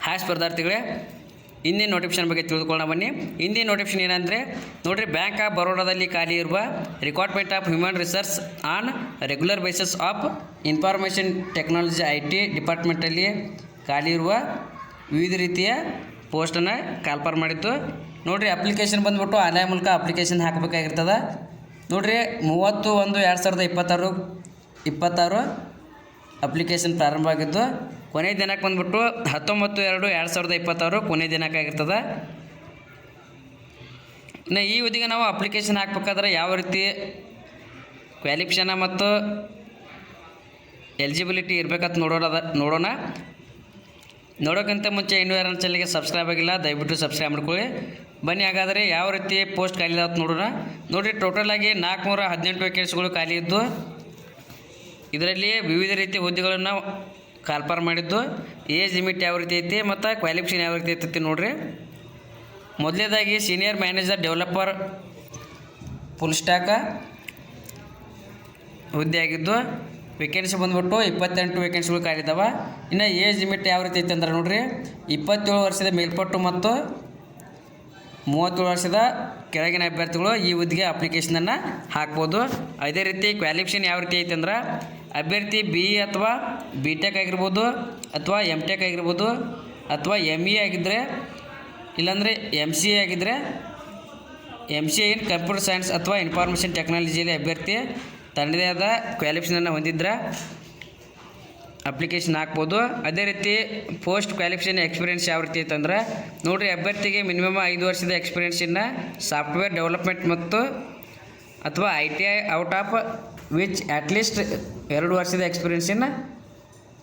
Hi ಸ್ಪರ್ಧಾರ್ಥಿಗಳೇ, ಇಂದಿನ notification ಬಗ್ಗೆ ತಿಳಿದುಕೊಳ್ಳೋಣ ಬನ್ನಿ. ಇಂದಿನ ನೋಟಿಫಿಕೇಶನ್ ಏನಂದರೆ ನೋಡಿರಿ, ಬ್ಯಾಂಕ್ ಆಫ್ ಬರೋಡಾದಲ್ಲಿ ಖಾಲಿ ಇರುವ requirement of human resource on regular basis of information technology IT ಡಿಪಾರ್ಟ್ಮೆಂಟಲ್ಲಿ ಖಾಲಿ ಇರುವ ವಿವಿಧ ರೀತಿಯ ಪೋಸ್ಟನ್ನು ಕಾಲ್ಫರ್ ಮಾಡಿತ್ತು. ನೋಡಿರಿ, ಅಪ್ಲಿಕೇಶನ್ ಬಂದುಬಿಟ್ಟು ಆನ್ಲೈನ್ ಮೂಲಕ ಅಪ್ಲಿಕೇಶನ್ ಹಾಕಬೇಕಾಗಿರ್ತದೆ. ನೋಡಿರಿ, 30/1/2026 ಅಪ್ಲಿಕೇಶನ್ ಪ್ರಾರಂಭ ಆಗಿದ್ದು, ಕೊನೆಯ ದಿನಕ್ಕೆ ಬಂದುಬಿಟ್ಟು 19/2/2026 ಕೊನೆಯ ದಿನಾಂಕ ಆಗಿರ್ತದೆ. ಇನ್ನು ಈ ಹುದ್ದೆಗೆ ನಾವು ಅಪ್ಲಿಕೇಶನ್ ಹಾಕ್ಬೇಕಾದ್ರೆ ಯಾವ ರೀತಿ ಕ್ವಾಲಿಫಿಕೇಷನ್ ಮತ್ತು ಎಲಿಜಿಬಿಲಿಟಿ ಇರಬೇಕಂತ ನೋಡೋಣ. ನೋಡೋಕ್ಕಿಂತ ಮುಂಚೆ ಇನ್ನೂ ಯಾರು ನನ್ನ ಚಾನಲ್ಗೆ ಸಬ್ಸ್ಕ್ರೈಬ್ ಆಗಿಲ್ಲ, ದಯವಿಟ್ಟು ಸಬ್ಸ್ಕ್ರೈಬ್ ಮಾಡ್ಕೊಳ್ಳಿ. ಬನ್ನಿ ಹಾಗಾದರೆ ಯಾವ ರೀತಿ ಪೋಸ್ಟ್ ಖಾಲಿ ಇದಾವೆ ನೋಡೋಣ. ನೋಡಿರಿ, ಟೋಟಲಾಗಿ 418 ವೇಕೆನ್ಸಿಗಳು ಖಾಲಿ ಇದ್ದು, ಇದರಲ್ಲಿ ವಿವಿಧ ರೀತಿಯ ಹುದ್ದೆಗಳನ್ನು ಕಾಲ್ಫರ್ ಮಾಡಿದ್ದು. ಏಜ್ ಲಿಮಿಟ್ ಯಾವ ರೀತಿ ಐತಿ ಮತ್ತು ಕ್ವಾಲಿಫಿಕೇಷನ್ ಯಾವ ರೀತಿ ಐತಿ ನೋಡಿರಿ. ಮೊದಲನೇದಾಗಿ senior manager developer full stack ಹುದ್ದೆ ಆಗಿದ್ದು, ವೇಕೆನ್ಸಿ ಬಂದುಬಿಟ್ಟು 28 ವೇಕೆನ್ಸಿಗಳು ಖಾಲಿ ಇದ್ದಾವೆ. ಇನ್ನು ಏಜ್ ಲಿಮಿಟ್ ಯಾವ ರೀತಿ ಐತೆ ಅಂದ್ರೆ ನೋಡಿರಿ, 27 ವರ್ಷದ ಮೇಲ್ಪಟ್ಟು ಮತ್ತು 37 ವರ್ಷದ ಕೆಳಗಿನ ಅಭ್ಯರ್ಥಿಗಳು ಈ ಹುದ್ದೆಗೆ ಅಪ್ಲಿಕೇಶನನ್ನು ಹಾಕ್ಬೋದು. ಅದೇ ರೀತಿ ಕ್ವಾಲಿಫಿಕೇಷನ್ ಯಾವ ರೀತಿ ಐತೆ ಅಂದ್ರೆ, ಅಭ್ಯರ್ಥಿ BE ಅಥವಾ BTech ಆಗಿರ್ಬೋದು, ಅಥವಾ MTech ಆಗಿರ್ಬೋದು, ಅಥವಾ ME ಆಗಿದ್ದರೆ, ಇಲ್ಲಾಂದರೆ MCA ಆಗಿದ್ದರೆ MCA ಇನ್ ಕಂಪ್ಯೂಟರ್ ಸೈನ್ಸ್ ಅಥವಾ ಇನ್ಫಾರ್ಮೇಷನ್ ಟೆಕ್ನಾಲಜಿಯಲ್ಲಿ ಅಭ್ಯರ್ಥಿ ತನ್ನದೇ ಆದ ಕ್ವಾಲಿಫಿಕೇಷನನ್ನು ಹೊಂದಿದ್ರೆ ಅಪ್ಲಿಕೇಶನ್ ಹಾಕ್ಬೋದು. ಅದೇ ರೀತಿ ಪೋಸ್ಟ್ ಕ್ವಾಲಿಫಿಕೇಷನ್ ಎಕ್ಸ್ಪೀರಿಯೆನ್ಸ್ ಯಾವ ರೀತಿ ಐತಂದ್ರೆ ನೋಡಿರಿ, ಅಭ್ಯರ್ಥಿಗೆ ಮಿನಿಮಮ್ 5 ವರ್ಷದ ಎಕ್ಸ್ಪೀರಿಯೆನ್ಸಿನ ಸಾಫ್ಟ್ವೇರ್ ಡೆವಲಪ್ಮೆಂಟ್ ಮತ್ತು ಅಥವಾ ITI out of which at least 2 ವರ್ಷದ ಎಕ್ಸ್ಪೀರಿಯೆನ್ಸಿನ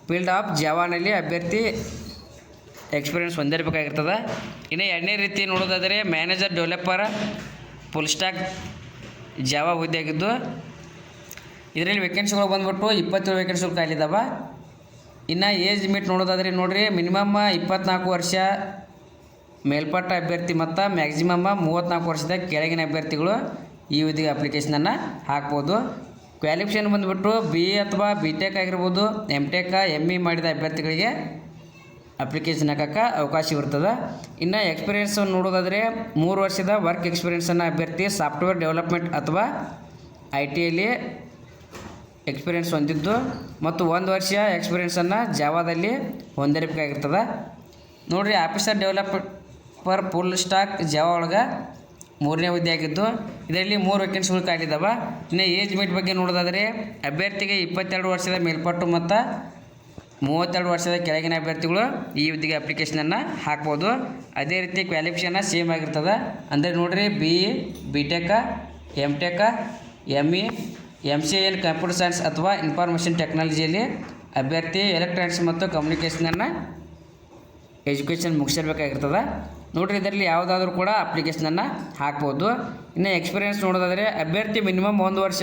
ಫೀಲ್ಡ್ ಆಫ್ ಜಾವಾನಲ್ಲಿ ಅಭ್ಯರ್ಥಿ ಎಕ್ಸ್ಪೀರಿಯೆನ್ಸ್ ಹೊಂದಿರಬೇಕಾಗಿರ್ತದೆ. ಇನ್ನು ಎರಡನೇ ರೀತಿ ನೋಡೋದಾದರೆ manager developer full stack Java ಹುದ್ದೆ ಆಗಿದ್ದು, ಇದರಲ್ಲಿ ವೇಕೆನ್ಸಿಗಳು ಬಂದುಬಿಟ್ಟು 27 ವೇಕೆನ್ಸಿಗಳು ಖಾಲಿ ಇದ್ದಾವೆ. ಇನ್ನು ಏಜ್ ಲಿಮಿಟ್ ನೋಡೋದಾದರೆ ನೋಡಿರಿ, ಮಿನಿಮಮ್ 24 ವರ್ಷ ಮೇಲ್ಪಟ್ಟ ಅಭ್ಯರ್ಥಿ ಮತ್ತು ಮ್ಯಾಕ್ಸಿಮಮ್ 34 ವರ್ಷದ ಕೆಳಗಿನ ಅಭ್ಯರ್ಥಿಗಳು ಈ ಹುದ್ದೆಗೆ ಅಪ್ಲಿಕೇಶನನ್ನು ಹಾಕ್ಬೋದು. ಕ್ವಾಲಿಫಿಕೇಷನ್ ಬಂದುಬಿಟ್ಟು BE ಅಥವಾ BTech ಆಗಿರ್ಬೋದು, MTech ME ಮಾಡಿದ ಅಭ್ಯರ್ಥಿಗಳಿಗೆ ಅಪ್ಲಿಕೇಶನ್ ಹಾಕೋಕ್ಕೆ ಅವಕಾಶ ಇರ್ತದೆ. ಇನ್ನು ಎಕ್ಸ್ಪೀರಿಯೆನ್ಸ್ ನೋಡೋದಾದರೆ 3 ವರ್ಷದ ವರ್ಕ್ ಎಕ್ಸ್ಪೀರಿಯೆನ್ಸನ್ನು ಅಭ್ಯರ್ಥಿ ಸಾಫ್ಟ್ವೇರ್ ಡೆವಲಪ್ಮೆಂಟ್ ಅಥವಾ ITಯಲ್ಲಿ ಎಕ್ಸ್ಪೀರಿಯೆನ್ಸ್ ಹೊಂದಿದ್ದು ಮತ್ತು 1 ವರ್ಷ ಎಕ್ಸ್ಪೀರಿಯೆನ್ಸನ್ನು ಜಾವಾದಲ್ಲಿ ಹೊಂದಿರಬೇಕಾಗಿರ್ತದೆ. ನೋಡಿರಿ, officer developer full stack Java ಒಳಗೆ 3ನೇ ಹುದ್ದೆ ಆಗಿದ್ದು, ಇದರಲ್ಲಿ 3 ವೇಕೆನ್ಸಿಗಳು ಖಾಲಿ ಇದ್ದಾವೆ. ಇನ್ನು ಏಜ್ ಲಿಮಿಟ್ ಬಗ್ಗೆ ನೋಡೋದಾದರೆ ಅಭ್ಯರ್ಥಿಗೆ 22 ವರ್ಷದ ಮೇಲ್ಪಟ್ಟು ಮತ್ತು 32 ವರ್ಷದ ಕೆಳಗಿನ ಅಭ್ಯರ್ಥಿಗಳು ಈ ಹುದ್ದೆಗೆ ಅಪ್ಲಿಕೇಶನನ್ನು ಹಾಕ್ಬೋದು. ಅದೇ ರೀತಿ ಕ್ವಾಲಿಫಿಕೇಷನ್ ಸೇಮ್ ಆಗಿರ್ತದೆ. ಅಂದರೆ ನೋಡಿರಿ, BE BTech MTech ME MCA in computer science ಅಥವಾ ಇನ್ಫಾರ್ಮೇಷನ್ ಟೆಕ್ನಾಲಜಿಯಲ್ಲಿ ಅಭ್ಯರ್ಥಿ ಎಲೆಕ್ಟ್ರಾನಿಕ್ಸ್ ಮತ್ತು ಕಮ್ಯುನಿಕೇಷನನ್ನು ಎಜುಕೇಷನ್ ಮುಗಿಸಿರ್ಬೇಕಾಗಿರ್ತದೆ. ನೋಡಿರಿ, ಇದರಲ್ಲಿ ಯಾವುದಾದ್ರೂ ಕೂಡ ಅಪ್ಲಿಕೇಶನನ್ನು ಹಾಕ್ಬೋದು. ಇನ್ನು ಎಕ್ಸ್ಪೀರಿಯೆನ್ಸ್ ನೋಡೋದಾದರೆ ಅಭ್ಯರ್ಥಿ ಮಿನಿಮಮ್ 1 ವರ್ಷ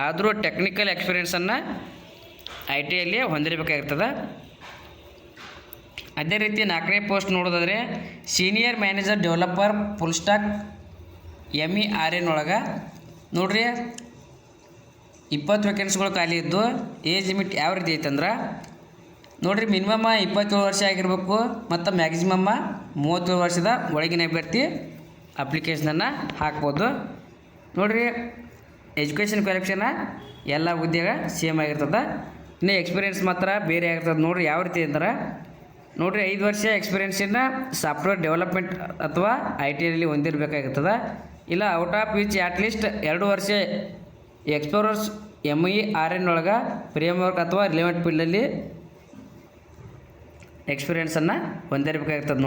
ಆದರೂ ಟೆಕ್ನಿಕಲ್ ಎಕ್ಸ್ಪೀರಿಯೆನ್ಸನ್ನು ITಯಲ್ಲಿ ಹೊಂದಿರಬೇಕಾಗಿರ್ತದೆ. ಅದೇ ರೀತಿ 4ನೇ ಪೋಸ್ಟ್ ನೋಡೋದಾದರೆ senior manager developer full stack MERN ಒಳಗೆ ನೋಡಿರಿ, 20 ವೇಕೆನ್ಸಿಗಳು ಖಾಲಿ ಇದ್ದು, ಏಜ್ ಲಿಮಿಟ್ ಯಾವ ರೀತಿ ಐತಂದ್ರೆ ನೋಡಿರಿ, ಮಿನಿಮಮ್ 27 ವರ್ಷ ಆಗಿರಬೇಕು ಮತ್ತು ಮ್ಯಾಕ್ಸಿಮಮ್ಮ 37 ವರ್ಷದ ಒಳಗಿನ ಅಭ್ಯರ್ಥಿ ಅಪ್ಲಿಕೇಶನನ್ನು ಹಾಕ್ಬೋದು. ನೋಡಿರಿ, ಎಜುಕೇಷನ್ ಕ್ವಾಲಿಫಿಕೇಷನ್ ಎಲ್ಲ ಹುದ್ದೆಗೆ ಸೇಮ್ ಆಗಿರ್ತದೆ. ಇನ್ನು ಎಕ್ಸ್ಪೀರಿಯೆನ್ಸ್ ಮಾತ್ರ ಬೇರೆ ಆಗಿರ್ತದೆ. ನೋಡಿರಿ ಯಾವ ರೀತಿ ಅಂದ್ರೆ ನೋಡಿರಿ, 5 ವರ್ಷ ಎಕ್ಸ್ಪೀರಿಯೆನ್ಸಿನ ಸಾಫ್ಟ್ವೇರ್ ಡೆವಲಪ್ಮೆಂಟ್ ಅಥವಾ ITಯಲ್ಲಿ ಹೊಂದಿರಬೇಕಾಗಿರ್ತದೆ. ಇಲ್ಲ ಔಟ್ ಆಫ್ ವಿಚ್ ಅಟ್ಲೀಸ್ಟ್ 2 ವರ್ಷ ಎಕ್ಸ್ಪ್ಲೋರರ್ಸ್ MERN ಒಳಗೆ ಫ್ರೇಮ್ವರ್ಕ್ ಅಥವಾ ರಿಲೆವೆಂಟ್ ಫೀಲ್ಡಲ್ಲಿ ಎಕ್ಸ್ಪೀರಿಯೆನ್ಸನ್ನು ಹೊಂದಿರಬೇಕಾಗಿರ್ತದೆ.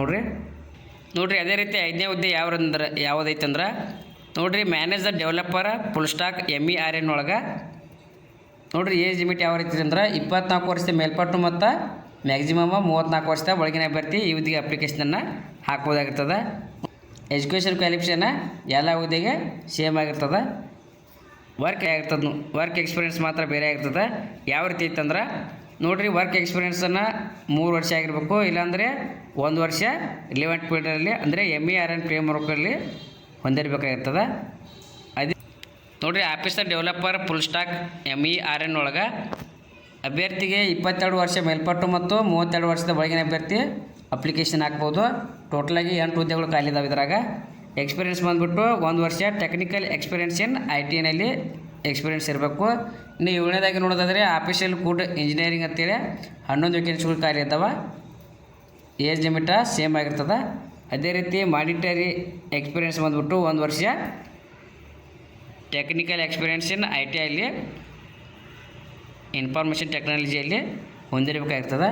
ನೋಡಿರಿ ಅದೇ ರೀತಿ 5ನೇ ಹುದ್ದೆ ಯಾವುದೈತಂದ್ರೆ ನೋಡಿರಿ, manager developer full stack MERN ಒಳಗೆ ನೋಡಿರಿ, ಏಜ್ ಲಿಮಿಟ್ ಯಾವ ರೀತಿ ಅಂದ್ರೆ 24 ವರ್ಷದ ಮೇಲ್ಪಟ್ಟು ಮತ್ತು ಮ್ಯಾಕ್ಸಿಮಮ್ 34 ವರ್ಷದ ಒಳಗಿನ ಅಭ್ಯರ್ಥಿ ಈ ಹುದ್ದೆಗೆ ಅಪ್ಲಿಕೇಶನನ್ನು ಹಾಕ್ಬೋದಾಗಿರ್ತದೆ. ಎಜುಕೇಷನ್ ಕ್ವಾಲಿಫಿಕೇಷನ್ ಎಲ್ಲ ಹುದ್ದೆಗೆ ಸೇಮ್ ಆಗಿರ್ತದೆ. ವರ್ಕ್ ಎಕ್ಸ್ಪೀರಿಯೆನ್ಸ್ ಮಾತ್ರ ಬೇರೆ ಆಗಿರ್ತದೆ. ಯಾವ ರೀತಿ ಇತ್ತಂದ್ರೆ ನೋಡಿರಿ, ವರ್ಕ್ ಎಕ್ಸ್ಪೀರಿಯೆನ್ಸನ್ನು 3 ವರ್ಷ ಆಗಿರಬೇಕು, ಇಲ್ಲಾಂದರೆ 1 ವರ್ಷ ರಿಲೆವೆಂಟ್ ಫೀಲ್ಡಲ್ಲಿ ಅಂದರೆ MERN ಫ್ರೇಮ್ವರ್ಕಲ್ಲಿ ಹೊಂದಿರಬೇಕಾಗಿರ್ತದೆ. ಅದೇ ನೋಡಿರಿ, officer developer full stack MERN ಒಳಗೆ ಅಭ್ಯರ್ಥಿಗೆ 22 ವರ್ಷ ಮೇಲ್ಪಟ್ಟು ಮತ್ತು 32 ವರ್ಷದ ಒಳಗಿನ ಅಭ್ಯರ್ಥಿ ಅಪ್ಲಿಕೇಶನ್ ಹಾಕ್ಬೋದು. ಟೋಟಲಾಗಿ 8 ಹುದ್ದೆಗಳು ಖಾಲಿ ಇದಾವೆ. ಇದರಾಗ ಎಕ್ಸ್ಪೀರಿಯೆನ್ಸ್ ಬಂದುಬಿಟ್ಟು 1 ವರ್ಷ ಟೆಕ್ನಿಕಲ್ ಎಕ್ಸ್ಪೀರಿಯೆನ್ಸ್ ಇನ್ ITನಲ್ಲಿ ಎಕ್ಸ್ಪೀರಿಯೆನ್ಸ್ ಇರಬೇಕು. ಇನ್ನು 7ನೇದಾಗಿ ನೋಡೋದಾದರೆ ಆಫೀಷಿಯಲ್ ಫುಡ್ ಇಂಜಿನಿಯರಿಂಗ್ ಅಂತೇಳಿ 11 ವೇಕೆನ್ಸಿಗಳು ಖಾಲಿ ಇದ್ದಾವೆ. ಏಜ್ ಲಿಮಿಟ ಸೇಮ್ ಆಗಿರ್ತದೆ. ಅದೇ ರೀತಿ ಮಾನಿಟರಿ ಎಕ್ಸ್ಪೀರಿಯೆನ್ಸ್ ಬಂದುಬಿಟ್ಟು 1 ವರ್ಷ ಟೆಕ್ನಿಕಲ್ ಎಕ್ಸ್ಪೀರಿಯೆನ್ಸ್ ಇನ್ ITಯಲ್ಲಿ ಇನ್ಫಾರ್ಮೇಷನ್ ಟೆಕ್ನಾಲಜಿಯಲ್ಲಿ ಹೊಂದಿರಬೇಕಾಗಿರ್ತದೆ.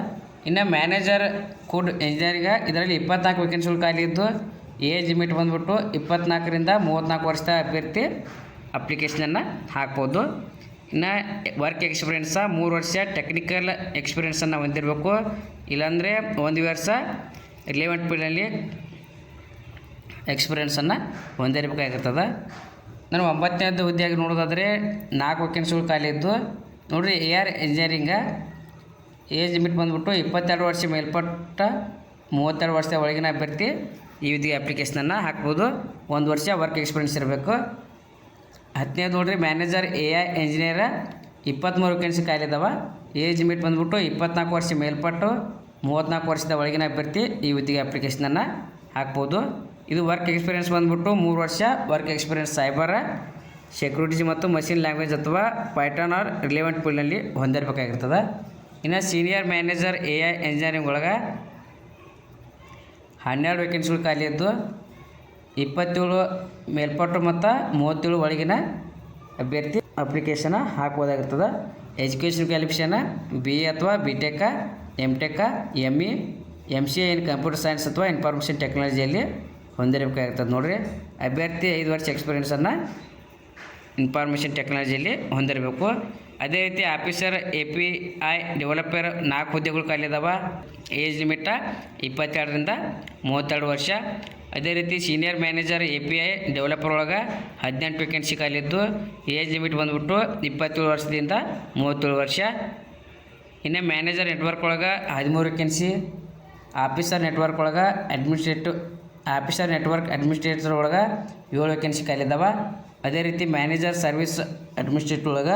ಇನ್ನು ಮ್ಯಾನೇಜರ್ ಫುಡ್ ಇಂಜಿನಿಯರಿಂಗ್ ಇದರಲ್ಲಿ 24 ವೇಕೆನ್ಸಿಗಳು ಖಾಲಿ ಇದ್ದು ಏಜ್ ಲಿಮಿಟ್ ಬಂದುಬಿಟ್ಟು 24ರಿಂದ 34 ವರ್ಷದ ಅಭ್ಯರ್ಥಿ ಅಪ್ಲಿಕೇಶನನ್ನು ಹಾಕ್ಬೋದು. ಇನ್ನು ವರ್ಕ್ ಎಕ್ಸ್ಪೀರಿಯೆನ್ಸ 3 ವರ್ಷ ಟೆಕ್ನಿಕಲ್ ಎಕ್ಸ್ಪೀರಿಯೆನ್ಸನ್ನು ಹೊಂದಿರಬೇಕು. ಇಲ್ಲಾಂದರೆ 1 ವರ್ಷ ರಿಲೆವೆಂಟ್ ಫೀಲ್ಡಲ್ಲಿ ಎಕ್ಸ್ಪೀರಿಯೆನ್ಸನ್ನು ಹೊಂದಿರಬೇಕಾಗಿರ್ತದೆ. ನಾನು 9ನೇದು ಹುದ್ದೆಯಾಗಿ ನೋಡೋದಾದರೆ 4 ವೇಕೆನ್ಸಿಗಳು ಖಾಲಿ ಇದ್ದು ನೋಡಿರಿ. AR ಇಂಜಿನಿಯರಿಂಗ ಏಜ್ ಲಿಮಿಟ್ ಬಂದುಬಿಟ್ಟು 22 ವರ್ಷ ಮೇಲ್ಪಟ್ಟ 32 ವರ್ಷದ ಒಳಗಿನ ಅಭ್ಯರ್ಥಿ ಈ ಹುದ್ದೆಗೆ ಅಪ್ಲಿಕೇಶನನ್ನು ಹಾಕ್ಬೋದು. 1 ವರ್ಷ ವರ್ಕ್ ಎಕ್ಸ್ಪೀರಿಯೆನ್ಸ್ ಇರಬೇಕು. 10ನೇದು ನೋಡಿರಿ ಮ್ಯಾನೇಜರ್ AI ಇಂಜಿನಿಯರ 23 ವೇಕೆನ್ಸಿ ಖಾಲಿ ಇದಾವೆ. ಏಜ್ ಲಿಮಿಟ್ ಬಂದುಬಿಟ್ಟು 24 ವರ್ಷ ಮೇಲ್ಪಟ್ಟು 34 ವರ್ಷದ ಒಳಗಿನ ಅಭ್ಯರ್ಥಿ ಈ ಹುದ್ದೆಗೆ ಅಪ್ಲಿಕೇಶನನ್ನು ಹಾಕ್ಬೋದು. ಇದು ವರ್ಕ್ ಎಕ್ಸ್ಪೀರಿಯೆನ್ಸ್ ಬಂದುಬಿಟ್ಟು 3 ವರ್ಷ ವರ್ಕ್ ಎಕ್ಸ್ಪೀರಿಯೆನ್ಸ್ ಸೈಬರ್ ಸೆಕ್ಯೂರಿಟೀಸ್ ಮತ್ತು ಮಷಿನ್ ಲ್ಯಾಂಗ್ವೇಜ್ ಅಥವಾ ಪೈಥಾನ್ ಆರ್ ರಿಲೆವೆಂಟ್ ಫೀಲ್ಡ್ನಲ್ಲಿ ಹೊಂದಿರಬೇಕಾಗಿರ್ತದೆ. ಇನ್ನು ಸೀನಿಯರ್ ಮ್ಯಾನೇಜರ್ AI ಇಂಜಿನಿಯರಿಂಗ್ ಒಳಗೆ 12 ವೇಕೆನ್ಸಿಗಳು ಖಾಲಿ ಇದ್ದು 27 ಮೇಲ್ಪಟ್ಟು ಮತ್ತು 37 ಒಳಗಿನ ಅಭ್ಯರ್ಥಿ ಅಪ್ಲಿಕೇಶನ್ ಹಾಕ್ಬೋದಾಗಿರ್ತದೆ. ಎಜುಕೇಷನ್ ಕ್ವಾಲಿಫಿಕೇಷನ್ BA ಅಥವಾ BTech, MTech, ME, MCA in computer science ಅಥವಾ ಇನ್ಫಾರ್ಮೇಷನ್ ಟೆಕ್ನಾಲಜಿಯಲ್ಲಿ ಹೊಂದಿರಬೇಕಾಗಿರ್ತದೆ. ನೋಡಿರಿ, ಅಭ್ಯರ್ಥಿ 5 ವರ್ಷ ಎಕ್ಸ್ಪೀರಿಯೆನ್ಸನ್ನು ಇನ್ಫಾರ್ಮೇಷನ್ ಟೆಕ್ನಾಲಜಿಯಲ್ಲಿ ಹೊಂದಿರಬೇಕು. ಅದೇ ರೀತಿ ಆಫೀಸರ್ API ಡೆವಲಪರ್ 4 ಹುದ್ದೆಗಳು ಖಾಲಿ ಇದಾವೆ. ಏಜ್ ಲಿಮಿಟ 22ರಿಂದ 32 ವರ್ಷ. ಅದೇ ರೀತಿ ಸೀನಿಯರ್ ಮ್ಯಾನೇಜರ್ API ಡೆವಲಪರ್ ಒಳಗೆ 18 ವೇಕೆನ್ಸಿ ಖಾಲಿ ಇದ್ದು ಏಜ್ ಲಿಮಿಟ್ ಬಂದುಬಿಟ್ಟು 27 ವರ್ಷದಿಂದ 37 ವರ್ಷ. ಇನ್ನು ಮ್ಯಾನೇಜರ್ ನೆಟ್ವರ್ಕ್ ಒಳಗೆ 13 ವೇಕೆನ್ಸಿ. ಆಫೀಸರ್ ನೆಟ್ವರ್ಕ್ ಒಳಗೆ ಆಫೀಸರ್ ನೆಟ್ವರ್ಕ್ ಅಡ್ಮಿನಿಸ್ಟ್ರೇಟರ್ ಒಳಗೆ 7 ವೇಕೆನ್ಸಿ ಖಾಲಿ ಇದಾವೆ. ಅದೇ ರೀತಿ ಮ್ಯಾನೇಜರ್ ಸರ್ವಿಸ್ ಅಡ್ಮಿನಿಸ್ಟ್ರೇಟರ್ ಒಳಗೆ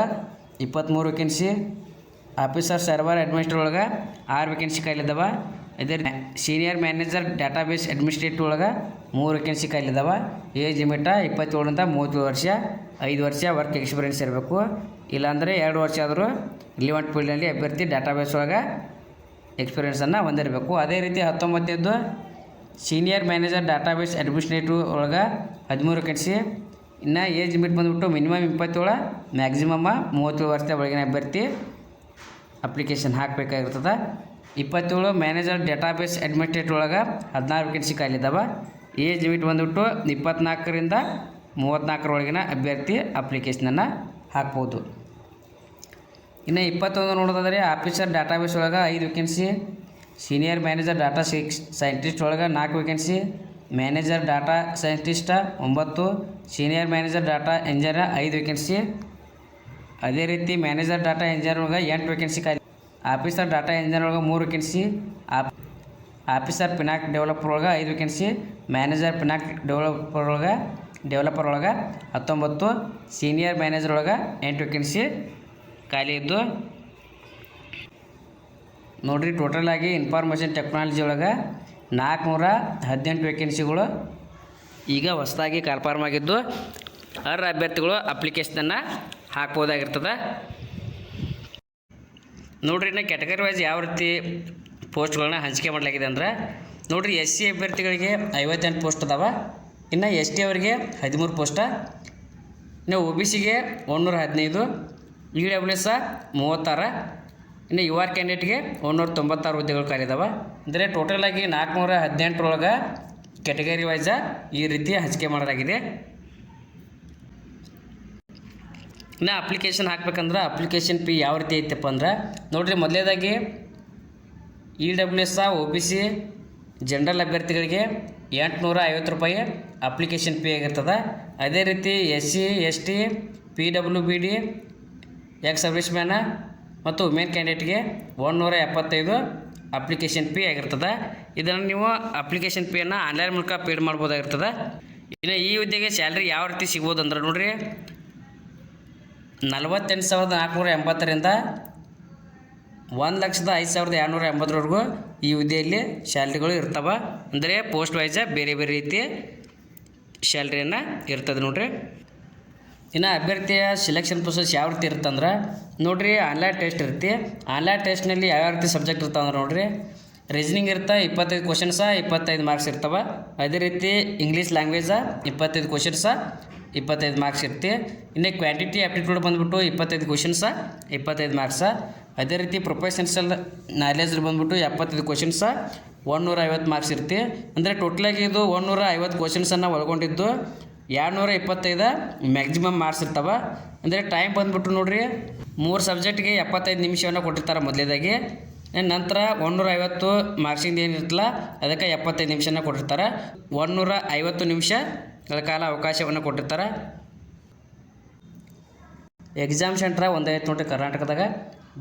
23 ವೇಕೆನ್ಸಿ. ಆಫೀಸರ್ ಸರ್ವರ್ ಅಡ್ಮಿನಿಸ್ಟ್ರೇಟರ್ ಒಳಗೆ 6 ವೇಕೆನ್ಸಿ ಖಾಲಿ ಇದಾವೆ. ಅದೇ ಸೀನಿಯರ್ ಮ್ಯಾನೇಜರ್ ಡಾಟಾಬೇಸ್ ಅಡ್ಮಿನಿಸ್ಟ್ರೇಟರ್ ಒಳಗೆ 3 ವೇಕೆನ್ಸಿ ಖಾಲಿ ಇದಾವೆ. ಏಜ್ ಲಿಮಿಟ 27ರಿಂದ 37 ವರ್ಷ. 5 ವರ್ಷ ವರ್ಕ್ ಎಕ್ಸ್ಪೀರಿಯೆನ್ಸ್ ಇರಬೇಕು. ಇಲ್ಲಾಂದರೆ 2 ವರ್ಷ ಆದರೂ ರಿಲಿವೆಂಟ್ ಫೀಲ್ಡ್ನಲ್ಲಿ ಅಭ್ಯರ್ಥಿ ಡಾಟಾಬೇಸ್ ಒಳಗೆ ಎಕ್ಸ್ಪೀರಿಯೆನ್ಸನ್ನು ಹೊಂದಿರಬೇಕು. ಅದೇ ರೀತಿ 19ನೇದು ಸೀನಿಯರ್ ಮ್ಯಾನೇಜರ್ ಡಾಟಾಬೇಸ್ ಅಡ್ಮಿನಿಸ್ಟ್ರೇಟಿವ್ ಒಳಗೆ 13 ವೇಕೆನ್ಸಿ. ಇನ್ನು ಏಜ್ ಲಿಮಿಟ್ ಬಂದುಬಿಟ್ಟು ಮಿನಿಮಮ್ 27, ಮ್ಯಾಕ್ಸಿಮಮ್ಮ 37 ವರ್ಷದ ಒಳಗಿನ ಅಭ್ಯರ್ಥಿ ಅಪ್ಲಿಕೇಶನ್ ಹಾಕಬೇಕಾಗಿರ್ತದೆ. 27 ಮ್ಯಾನೇಜರ್ ಡಾಟಾಬೇಸ್ ಅಡ್ಮಿನಿಸ್ಟ್ರೇಟಿವ್ ಒಳಗೆ 16 ವೇಕೆನ್ಸಿ ಖಾಲಿ ಇದಾವೆ. ಏಜ್ ಲಿಮಿಟ್ ಬಂದುಬಿಟ್ಟು 24ರಿಂದ 34 ಒಳಗಿನ ಅಭ್ಯರ್ಥಿ ಅಪ್ಲಿಕೇಶನನ್ನು ಹಾಕ್ಬೋದು. ಇನ್ನು 21 ನೋಡೋದಾದರೆ ಆಫೀಸರ್ ಡಾಟಾಬೇಸ್ ಒಳಗೆ 5 vacancy. Senior manager data scientist ಒಳಗೆ 4 vacancy. Manager data scientist 9. Senior manager data engineer 5 vacancy. ಅದೇ ರೀತಿ ಮ್ಯಾನೇಜರ್ ಡಾಟಾ ಇಂಜಿನಿಯರ್ ಒಳಗೆ 8 ವೇಕೆನ್ಸಿ ಖಾಲಿ. ಆಫೀಸರ್ ಡಾಟಾ ಇಂಜಿನಿಯರ್ ಒಳಗೆ 3 ವೇಕೆನ್ಸಿ. ಆಫೀಸರ್ ಪಿನಾಕ್ ಡೆವಲಪರ್ ಒಳಗೆ 5 ವೇಕೆನ್ಸಿ. ಮ್ಯಾನೇಜರ್ ಪಿನಾಕ್ ಡೆವಲಪರ್ ಒಳಗೆ 19. ಸೀನಿಯರ್ ಮ್ಯಾನೇಜರ್ ಒಳಗೆ 8 ವೇಕೆನ್ಸಿ ಖಾಲಿ ಇದ್ದು ನೋಡಿರಿ. ಟೋಟಲಾಗಿ ಇನ್ಫಾರ್ಮೇಷನ್ ಟೆಕ್ನಾಲಜಿ ಒಳಗೆ 418 ವೇಕೆನ್ಸಿಗಳು ಈಗ ಹೊಸದಾಗಿ ಕನ್ಫರ್ಮ್ ಆಗಿದ್ದು ಅರ್ಹ ಅಭ್ಯರ್ಥಿಗಳು ಅಪ್ಲಿಕೇಶನನ್ನು ಹಾಕ್ಬೋದಾಗಿರ್ತದೆ. ನೋಡಿರಿ, ಇನ್ನು ಕ್ಯಾಟಗರಿ ವೈಸ್ ಯಾವ ರೀತಿ ಪೋಸ್ಟ್ಗಳನ್ನ ಹಂಚಿಕೆ ಮಾಡಲಾಗಿದೆ ಅಂದ್ರೆ ನೋಡಿರಿ, SC ಅಭ್ಯರ್ಥಿಗಳಿಗೆ 58 ಪೋಸ್ಟ್ ಅದಾವೆ. ಇನ್ನು ST ಅವರಿಗೆ 13 ಪೋಸ್ಟ. ಇನ್ನು OBCಗೆ 115, EWS 36. ಇನ್ನು UR ಕ್ಯಾಂಡಿಡೇಟ್ಗೆ 196 ಹುದ್ದೆಗಳು ಖಾಲಿ ಇದಾವೆ. ಅಂದರೆ ಟೋಟಲಾಗಿ 418 ಒಳಗೆ ಕ್ಯಾಟಗರಿ ವೈಸ ಈ ರೀತಿ ಹಂಚಿಕೆ ಮಾಡಲಾಗಿದೆ. ಇನ್ನು ಅಪ್ಲಿಕೇಶನ್ ಹಾಕ್ಬೇಕಂದ್ರೆ ಅಪ್ಲಿಕೇಶನ್ ಫೀ ಯಾವ ರೀತಿ ಐತಪ್ಪ ಅಂದ್ರೆ ನೋಡಿರಿ, ಮೊದಲೇದಾಗಿ EWS OBC ಜನರಲ್ ಅಭ್ಯರ್ಥಿಗಳಿಗೆ 850 ರೂಪಾಯಿ ಅಪ್ಲಿಕೇಶನ್ ಫೀ ಆಗಿರ್ತದೆ. ಅದೇ ರೀತಿ SC ST PWBD ex service man ಮತ್ತು ವುಮೆನ್ ಕ್ಯಾಂಡಿಡೇಟ್ಗೆ 175 ಅಪ್ಲಿಕೇಶನ್ ಫೀ ಆಗಿರ್ತದೆ. ಇದನ್ನು ನೀವು ಅಪ್ಲಿಕೇಶನ್ ಫೀಯನ್ನು ಆನ್ಲೈನ್ ಮೂಲಕ ಪೇಡ್ ಮಾಡ್ಬೋದಾಗಿರ್ತದೆ. ಇನ್ನು ಈ ಹುದ್ದೆಗೆ ಸ್ಯಾಲ್ರಿ ಯಾವ ರೀತಿ ಸಿಗ್ಬೋದು ಅಂದ್ರೆ ನೋಡಿರಿ, 48,480ರಿಂದ 1,05,280ವರೆಗೂ ಈ ಹುದ್ದೆಯಲ್ಲಿ ಸ್ಯಾಲ್ರಿಗಳು ಇರ್ತವೆ. ಅಂದರೆ ಪೋಸ್ಟ್ ವೈಸ ಬೇರೆ ಬೇರೆ ರೀತಿಯ ಸ್ಯಾಲ್ರಿಯನ್ನು ಇರ್ತದೆ ನೋಡಿರಿ. ಇನ್ನು ಅಭ್ಯರ್ಥಿಯ ಸಿಲೆಕ್ಷನ್ ಪ್ರೊಸೆಸ್ ಯಾವ ರೀತಿ ಇರುತ್ತಂದ್ರೆ ನೋಡಿರಿ, ಆನ್ಲೈನ್ ಟೆಸ್ಟ್ ಇರುತ್ತೆ. ಆನ್ಲೈನ್ ಟೆಸ್ಟ್ನಲ್ಲಿ ಯಾವ್ಯಾವ ರೀತಿ ಸಬ್ಜೆಕ್ಟ್ ಇರ್ತಾವೆ ನೋಡಿರಿ, ರೀಸನಿಂಗ್ ಇರ್ತಾ 25 ಕ್ವಶನ್ಸ 25 ಮಾರ್ಕ್ಸ್ ಇರ್ತವೆ. ಅದೇ ರೀತಿ ಇಂಗ್ಲೀಷ್ ಲ್ಯಾಂಗ್ವೇಜ 25 ಕ್ವಶನ್ಸ 25 ಮಾರ್ಕ್ಸ್ ಇರುತ್ತೆ. ಇನ್ನು ಕ್ವಾಂಟಿಟಿ ಆಪ್ಟಿಟ್ಯೂಡ್ ಬಂದುಬಿಟ್ಟು 25 ಕ್ವಶನ್ಸ 25 ಮಾರ್ಕ್ಸ. ಅದೇ ರೀತಿ ಪ್ರೊಫೆಷನ್ಸಲ್ ನಾಲೆಜ್ ಬಂದುಬಿಟ್ಟು 75 ಕ್ವಶನ್ಸ 150 ಮಾರ್ಕ್ಸ್ ಇರುತ್ತೆ. ಅಂದರೆ ಟೋಟಲಾಗಿ ಇದು 150 ಕ್ವಶನ್ಸನ್ನು ಒಳಗೊಂಡಿದ್ದು 225 ಮ್ಯಾಕ್ಸಿಮಮ್ ಮಾರ್ಕ್ಸ್ ಇರ್ತವೆ. ಅಂದರೆ ಟೈಮ್ ಬಂದುಬಿಟ್ಟು ನೋಡಿರಿ, 3 ಸಬ್ಜೆಕ್ಟ್ಗೆ 75 ನಿಮಿಷವನ್ನು ಕೊಟ್ಟಿರ್ತಾರೆ ಮೊದಲೇದಾಗಿ. ನಂತರ 150 ಮಾರ್ಕ್ಸಿಂದ ಏನಿರ್ತಲ್ಲ ಅದಕ್ಕೆ 75 ನಿಮಿಷನ ಕೊಟ್ಟಿರ್ತಾರೆ. 150 ನಿಮಿಷಗಳ ಕಾಲ ಅವಕಾಶವನ್ನು ಕೊಟ್ಟಿರ್ತಾರೆ. ಎಕ್ಸಾಮ್ ಸೆಂಟ್ರ ಒಂದೈತೆ ನೋಡಿರಿ ಕರ್ನಾಟಕದಾಗ,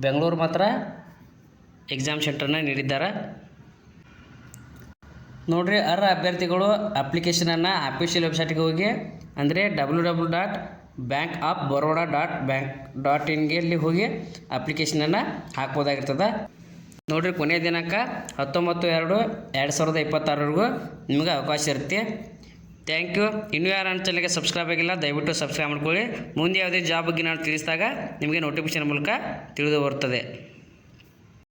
ಬೆಂಗಳೂರು ಮಾತ್ರ ಎಕ್ಸಾಮ್ ಸೆಂಟ್ರನ್ನ ನೀಡಿದ್ದಾರೆ ನೋಡಿರಿ. ಅರ್ಹ ಅಭ್ಯರ್ಥಿಗಳು ಅಪ್ಲಿಕೇಶನನ್ನು ಅಫಿಷಿಯಲ್ ವೆಬ್ಸೈಟ್ಗೆ ಹೋಗಿ, ಅಂದರೆ www.bankofbaroda.bank.in ಹೋಗಿ ಅಪ್ಲಿಕೇಶನನ್ನು ಹಾಕ್ಬೋದಾಗಿರ್ತದೆ ನೋಡಿರಿ. ಕೊನೆಯ ದಿನಾಂಕ 19/2/2026ವರೆಗೂ ನಿಮಗೆ ಅವಕಾಶ ಇರುತ್ತೆ. Thank you. ಇನ್ನೂ ಯಾರು ನನ್ನ ಚಾನಲ್ಗೆ ಸಬ್ಸ್ಕ್ರೈಬ್ ಆಗಿಲ್ಲ ದಯವಿಟ್ಟು ಸಬ್ಸ್ಕ್ರೈಬ್ ಮಾಡ್ಕೊಳ್ಳಿ. ಮುಂದೆ ಯಾವುದೇ ಜಾಬ್ ಬಗ್ಗೆ ನಾನು ತಿಳಿಸಿದಾಗ ನಿಮಗೆ ನೋಟಿಫಿಕೇಶನ್ ಮೂಲಕ ತಿಳಿದು ಬರುತ್ತದೆ.